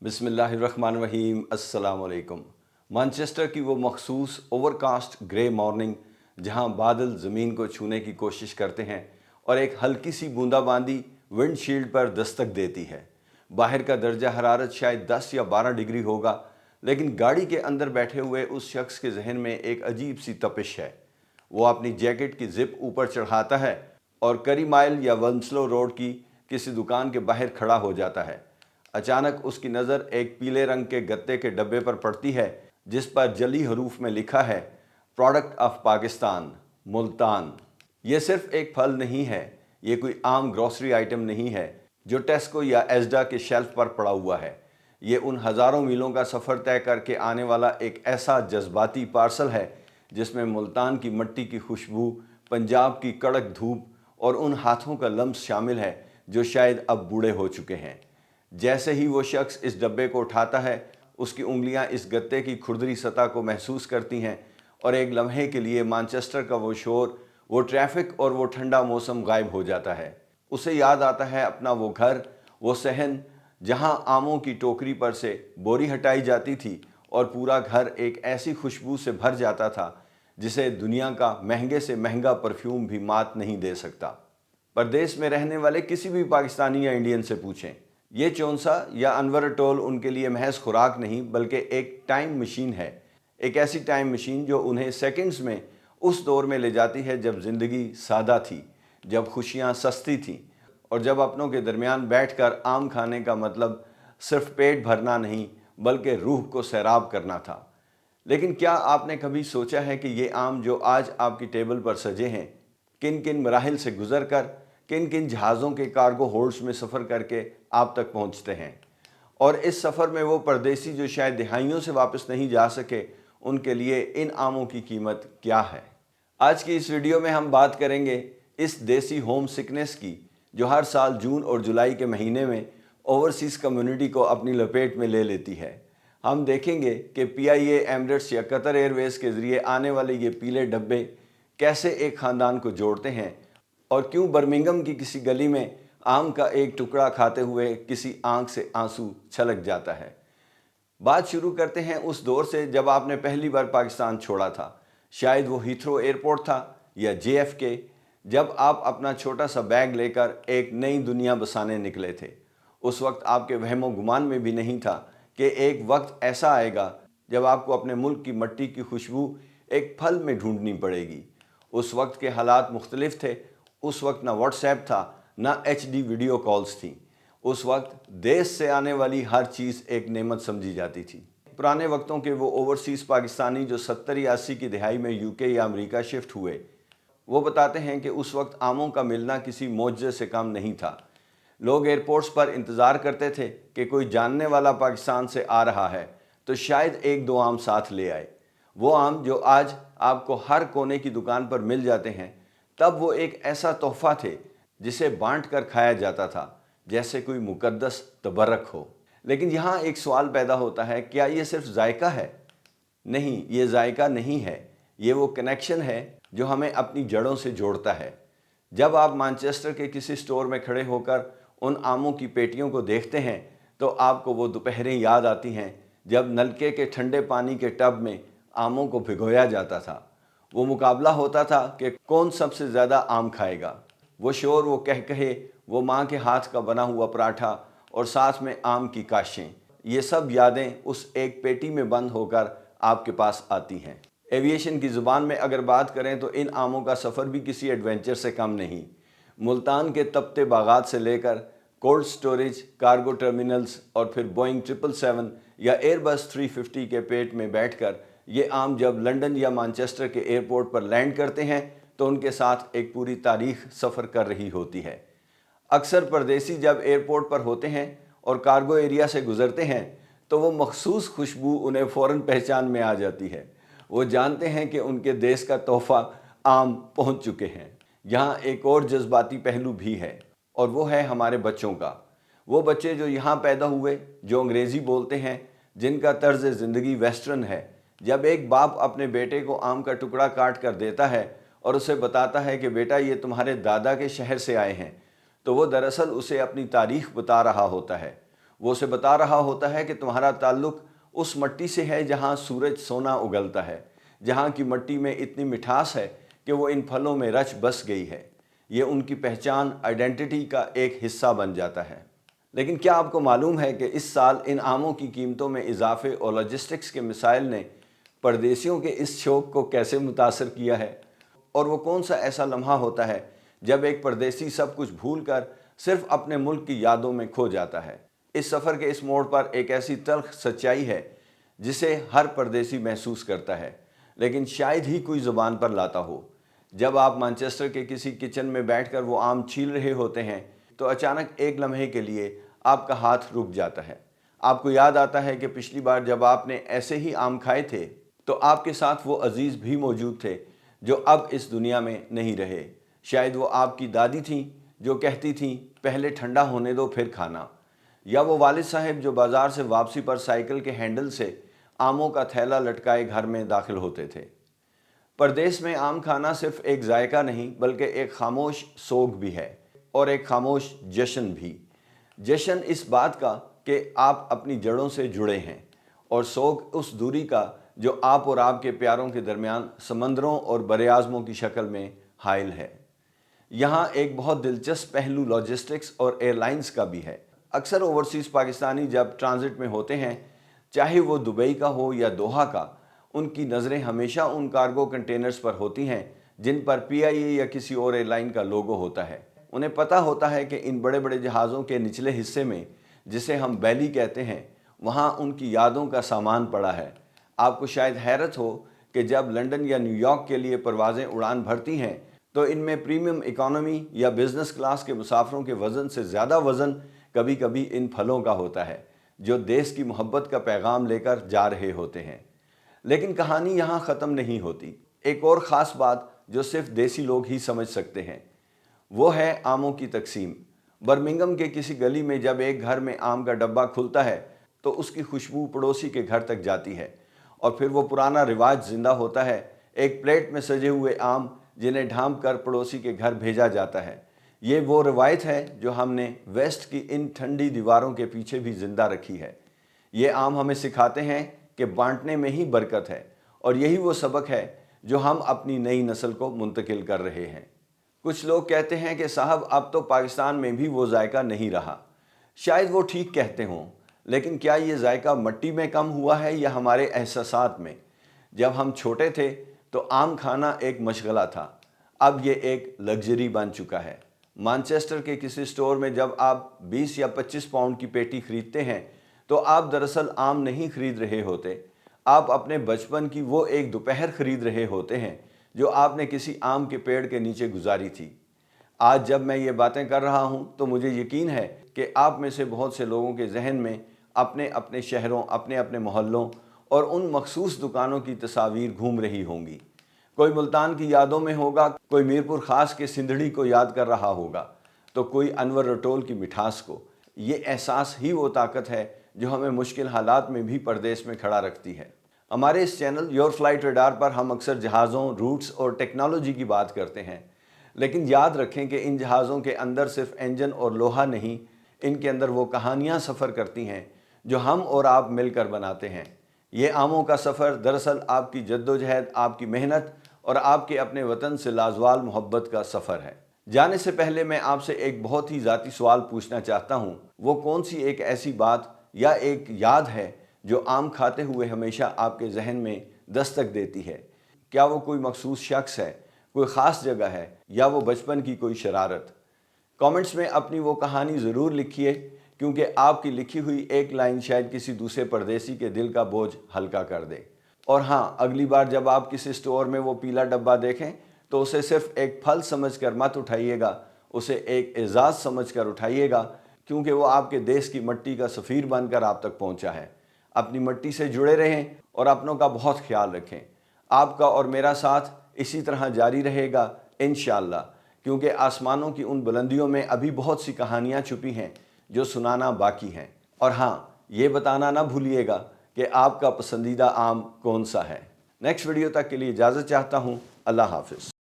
बिस्मिल्लाहिर्रहमानिर्रहीम। अस्सलाम वालेकुम। मैनचेस्टर की वो मखसूस ओवरकास्ट ग्रे मॉर्निंग जहां बादल ज़मीन को छूने की कोशिश करते हैं और एक हल्की सी बूंदाबांदी विंडशील्ड पर दस्तक देती है। बाहर का दर्जा हरारत शायद 10 या 12 डिग्री होगा, लेकिन गाड़ी के अंदर बैठे हुए उस शख्स के जहन में एक अजीब सी तपिश है। वो अपनी जैकेट की जिप ऊपर चढ़ाता है और करी माइल या वंसलो रोड की किसी दुकान के बाहर खड़ा हो जाता है। अचानक उसकी नज़र एक पीले रंग के गत्ते के डब्बे पर पड़ती है जिस पर जली हरूफ में लिखा है, प्रोडक्ट ऑफ पाकिस्तान, मुल्तान। ये सिर्फ एक फल नहीं है, ये कोई आम ग्रोसरी आइटम नहीं है जो टेस्को या एस्डा के शेल्फ पर पड़ा हुआ है। ये उन हज़ारों मीलों का सफ़र तय करके आने वाला एक ऐसा जज्बाती पार्सल है जिसमें मुल्तान की मिट्टी की खुशबू, पंजाब की कड़क धूप और उन हाथों का लम्स शामिल है जो शायद अब बूढ़े हो चुके हैं। जैसे ही वो शख्स इस डब्बे को उठाता है, उसकी उंगलियां इस गत्ते की खुरदरी सतह को महसूस करती हैं और एक लम्हे के लिए मैनचेस्टर का वो शोर, वो ट्रैफिक और वो ठंडा मौसम गायब हो जाता है। उसे याद आता है अपना वो घर, वो सहन जहां आमों की टोकरी पर से बोरी हटाई जाती थी और पूरा घर एक ऐसी खुशबू से भर जाता था जिसे दुनिया का महंगे से महंगा परफ्यूम भी मात नहीं दे सकता। परदेश में रहने वाले किसी भी पाकिस्तानी या इंडियन से पूछें, ये चौंसा या अनवर अटोल उनके लिए महज खुराक नहीं बल्कि एक टाइम मशीन है। एक ऐसी टाइम मशीन जो उन्हें सेकंड्स में उस दौर में ले जाती है जब ज़िंदगी सादा थी, जब खुशियाँ सस्ती थीं और जब अपनों के दरमियान बैठकर आम खाने का मतलब सिर्फ पेट भरना नहीं बल्कि रूह को सैराब करना था। लेकिन क्या आपने कभी सोचा है कि ये आम जो आज आपकी टेबल पर सजे हैं, किन किन मराहिल से गुजर कर, किन किन जहाज़ों के कार्गो होल्ड्स में सफ़र करके आप तक पहुंचते हैं। और इस सफ़र में वो परदेसी जो शायद दिहाइयों से वापस नहीं जा सके, उनके लिए इन आमों की कीमत क्या है। आज की इस वीडियो में हम बात करेंगे इस देसी होम सिकनेस की जो हर साल जून और जुलाई के महीने में ओवरसीज़ कम्युनिटी को अपनी लपेट में ले लेती है। हम देखेंगे कि PIA, एमिरेट्स या कतर एयरवेज़ के ज़रिए आने वाले ये पीले डब्बे कैसे एक ख़ानदान को जोड़ते हैं और क्यों बर्मिंघम की किसी गली में आम का एक टुकड़ा खाते हुए किसी आंख से आंसू छलक जाता है। बात शुरू करते हैं उस दौर से जब आपने पहली बार पाकिस्तान छोड़ा था। शायद वो हीथ्रो एयरपोर्ट था या JFK, जब आप अपना छोटा सा बैग लेकर एक नई दुनिया बसाने निकले थे। उस वक्त आपके वहमो गुमान में भी नहीं था कि एक वक्त ऐसा आएगा जब आपको अपने मुल्क की मिट्टी की खुशबू एक फल में ढूंढनी पड़ेगी। उस वक्त के हालात मुख्तलिफ थे। उस वक्त ना व्हाट्सएप था, ना HD वीडियो कॉल्स थी। उस वक्त देश से आने वाली हर चीज़ एक नेमत समझी जाती थी। पुराने वक्तों के वो ओवरसीज़ पाकिस्तानी जो 70 या 80 की दिहाई में UK या अमेरिका शिफ्ट हुए, वो बताते हैं कि उस वक्त आमों का मिलना किसी मौजज़े से कम नहीं था। लोग एयरपोर्ट्स पर इंतज़ार करते थे कि कोई जानने वाला पाकिस्तान से आ रहा है तो शायद एक दो आम साथ ले आए। वो आम जो आज आपको हर कोने की दुकान पर मिल जाते हैं, तब वो एक ऐसा तोहफ़ा थे जिसे बांट कर खाया जाता था जैसे कोई मुकद्दस तबर्रक हो। लेकिन यहाँ एक सवाल पैदा होता है, क्या ये सिर्फ जायका है? नहीं, ये जायका नहीं है, ये वो कनेक्शन है जो हमें अपनी जड़ों से जोड़ता है। जब आप मैनचेस्टर के किसी स्टोर में खड़े होकर उन आमों की पेटियों को देखते हैं तो आपको वो दोपहरें याद आती हैं जब नलके के ठंडे पानी के टब में आमों को भिगोया जाता था। वो मुकाबला होता था कि कौन सबसे ज़्यादा आम खाएगा। वो शोर, वो कहे, वो माँ के हाथ का बना हुआ पराठा और साथ में आम की काशें, ये सब यादें उस एक पेटी में बंद होकर आपके पास आती हैं। एविएशन की ज़ुबान में अगर बात करें तो इन आमों का सफ़र भी किसी एडवेंचर से कम नहीं। मुल्तान के तपते बागात से लेकर कोल्ड स्टोरेज, कार्गो टर्मिनल्स और फिर बोइंग 777 या एयरबस 350 के पेट में बैठकर ये आम जब लंदन या मैनचेस्टर के एयरपोर्ट पर लैंड करते हैं तो उनके साथ एक पूरी तारीख सफ़र कर रही होती है। अक्सर परदेसी जब एयरपोर्ट पर होते हैं और कार्गो एरिया से गुज़रते हैं तो वो मखसूस खुशबू उन्हें फ़ौरन पहचान में आ जाती है। वो जानते हैं कि उनके देश का तोहफ़ा आम पहुंच चुके हैं। यहाँ एक और जज्बाती पहलू भी है और वो है हमारे बच्चों का। वो बच्चे जो यहाँ पैदा हुए, जो अंग्रेज़ी बोलते हैं, जिनका तर्ज ज़िंदगी वेस्टर्न है। जब एक बाप अपने बेटे को आम का टुकड़ा काट कर देता है और उसे बताता है कि बेटा ये तुम्हारे दादा के शहर से आए हैं, तो वो दरअसल उसे अपनी तारीख़ बता रहा होता है। वो उसे बता रहा होता है कि तुम्हारा ताल्लुक़ उस मट्टी से है जहाँ सूरज सोना उगलता है, जहाँ की मट्टी में इतनी मिठास है कि वो इन फलों में रच बस गई है। ये उनकी पहचान, आइडेंटिटी का एक हिस्सा बन जाता है। लेकिन क्या आपको मालूम है कि इस साल इन आमों की कीमतों में इजाफे और लॉजिस्टिक्स के मिसाइल ने परदेशियों के इस शौक़ को कैसे मुतासर किया है? और वो कौन सा ऐसा लम्हा होता है जब एक परदेसी सब कुछ भूल कर सिर्फ अपने मुल्क की यादों में खो जाता है? इस सफ़र के इस मोड़ पर एक ऐसी तल्ख सच्चाई है जिसे हर परदेसी महसूस करता है, लेकिन शायद ही कोई ज़ुबान पर लाता हो। जब आप मैनचेस्टर के किसी किचन में बैठकर वो आम छील रहे होते हैं तो अचानक एक लम्हे के लिए आपका हाथ रुक जाता है। आपको याद आता है कि पिछली बार जब आपने ऐसे ही आम खाए थे तो आपके साथ वो अजीज़ भी मौजूद थे जो अब इस दुनिया में नहीं रहे। शायद वो आपकी दादी थीं जो कहती थीं, पहले ठंडा होने दो फिर खाना, या वो वालिद साहब जो बाज़ार से वापसी पर साइकिल के हैंडल से आमों का थैला लटकाए घर में दाखिल होते थे। परदेश में आम खाना सिर्फ एक जायका नहीं बल्कि एक खामोश सोग भी है और एक खामोश जश्न भी। जश्न इस बात का कि आप अपनी जड़ों से जुड़े हैं, और सोग उस दूरी का जो आप और आपके प्यारों के दरमियान समंदरों और बरेआज़मों की शक्ल में हाइल है। यहाँ एक बहुत दिलचस्प पहलू लॉजिस्टिक्स और एयरलाइंस का भी है। अक्सर ओवरसीज़ पाकिस्तानी जब ट्रांजिट में होते हैं, चाहे वो दुबई का हो या दोहा का, उनकी नज़रें हमेशा उन कार्गो कंटेनर्स पर होती हैं जिन पर PIA या किसी और एयरलाइन का लोगो होता है। उन्हें पता होता है कि इन बड़े बड़े जहाज़ों के निचले हिस्से में, जिसे हम बैली कहते हैं, वहाँ उनकी यादों का सामान पड़ा है। आपको शायद हैरत हो कि जब लंदन या न्यूयॉर्क के लिए परवाज़ें उड़ान भरती हैं तो इनमें प्रीमियम इकॉनमी या बिज़नेस क्लास के मुसाफिरों के वज़न से ज़्यादा वज़न कभी कभी इन फलों का होता है जो देश की मोहब्बत का पैगाम लेकर जा रहे होते हैं। लेकिन कहानी यहाँ ख़त्म नहीं होती। एक और ख़ास बात जो सिर्फ देसी लोग ही समझ सकते हैं, वो है आमों की तकसीम। बर्मिंघम के किसी गली में जब एक घर में आम का डब्बा खुलता है तो उसकी खुशबू पड़ोसी के घर तक जाती है, और फिर वो पुराना रिवाज ज़िंदा होता है, एक प्लेट में सजे हुए आम जिन्हें ढांप कर पड़ोसी के घर भेजा जाता है। ये वो रवायत है जो हमने वेस्ट की इन ठंडी दीवारों के पीछे भी ज़िंदा रखी है। ये आम हमें सिखाते हैं कि बांटने में ही बरकत है, और यही वो सबक है जो हम अपनी नई नस्ल को मुंतकिल कर रहे हैं। कुछ लोग कहते हैं कि साहब अब तो पाकिस्तान में भी वो जायका नहीं रहा। शायद वो ठीक कहते हों, लेकिन क्या ये जायका मिट्टी में कम हुआ है या हमारे एहसासात में? जब हम छोटे थे तो आम खाना एक मशगला था, अब ये एक लग्जरी बन चुका है। मैनचेस्टर के किसी स्टोर में जब आप 20 या 25 पाउंड की पेटी खरीदते हैं तो आप दरअसल आम नहीं खरीद रहे होते, आप अपने बचपन की वो एक दोपहर खरीद रहे होते हैं जो आपने किसी आम के पेड़ के नीचे गुजारी थी। आज जब मैं ये बातें कर रहा हूँ तो मुझे यकीन है कि आप में से बहुत से लोगों के जहन में अपने अपने शहरों, अपने अपने मोहल्लों और उन मखसूस दुकानों की तस्वीर घूम रही होंगी। कोई मुल्तान की यादों में होगा, कोई मीरपुर ख़ास के सिंधड़ी को याद कर रहा होगा, तो कोई अनवर रटोल की मिठास को। ये एहसास ही वो ताकत है जो हमें मुश्किल हालात में भी परदेश में खड़ा रखती है। हमारे इस चैनल योर फ्लाइट रडार पर हम अक्सर जहाज़ों, रूट्स और टेक्नोलॉजी की बात करते हैं, लेकिन याद रखें कि इन जहाज़ों के अंदर सिर्फ इंजन और लोहा नहीं, इनके अंदर वो कहानियाँ सफ़र करती हैं जो हम और आप मिलकर बनाते हैं। ये आमों का सफ़र दरअसल आपकी जद्दोजहद, आपकी मेहनत और आपके अपने वतन से लाजवाल मोहब्बत का सफ़र है। जाने से पहले मैं आपसे एक बहुत ही ज़ाती सवाल पूछना चाहता हूँ। वो कौन सी एक ऐसी बात या एक याद है जो आम खाते हुए हमेशा आपके जहन में दस्तक देती है? क्या वो कोई मखसूस शख्स है, कोई ख़ास जगह है, या वो बचपन की कोई शरारत? कमेंट्स में अपनी वो कहानी ज़रूर लिखिए, क्योंकि आपकी लिखी हुई एक लाइन शायद किसी दूसरे परदेसी के दिल का बोझ हल्का कर दे। और हाँ, अगली बार जब आप किसी स्टोर में वो पीला डब्बा देखें तो उसे सिर्फ एक फल समझकर मत उठाइएगा, उसे एक एजाज़ समझकर उठाइएगा, क्योंकि वो आपके देश की मिट्टी का सफ़ीर बनकर आप तक पहुंचा है। अपनी मिट्टी से जुड़े रहें और अपनों का बहुत ख्याल रखें। आपका और मेरा साथ इसी तरह जारी रहेगा इंशाअल्लाह, क्योंकि आसमानों की उन बुलंदियों में अभी बहुत सी कहानियाँ छुपी हैं जो सुनाना बाकी हैं। और हाँ, ये बताना ना भूलिएगा कि आपका पसंदीदा आम कौन सा है। नेक्स्ट वीडियो तक के लिए इजाज़त चाहता हूँ। अल्लाह हाफ़िज़।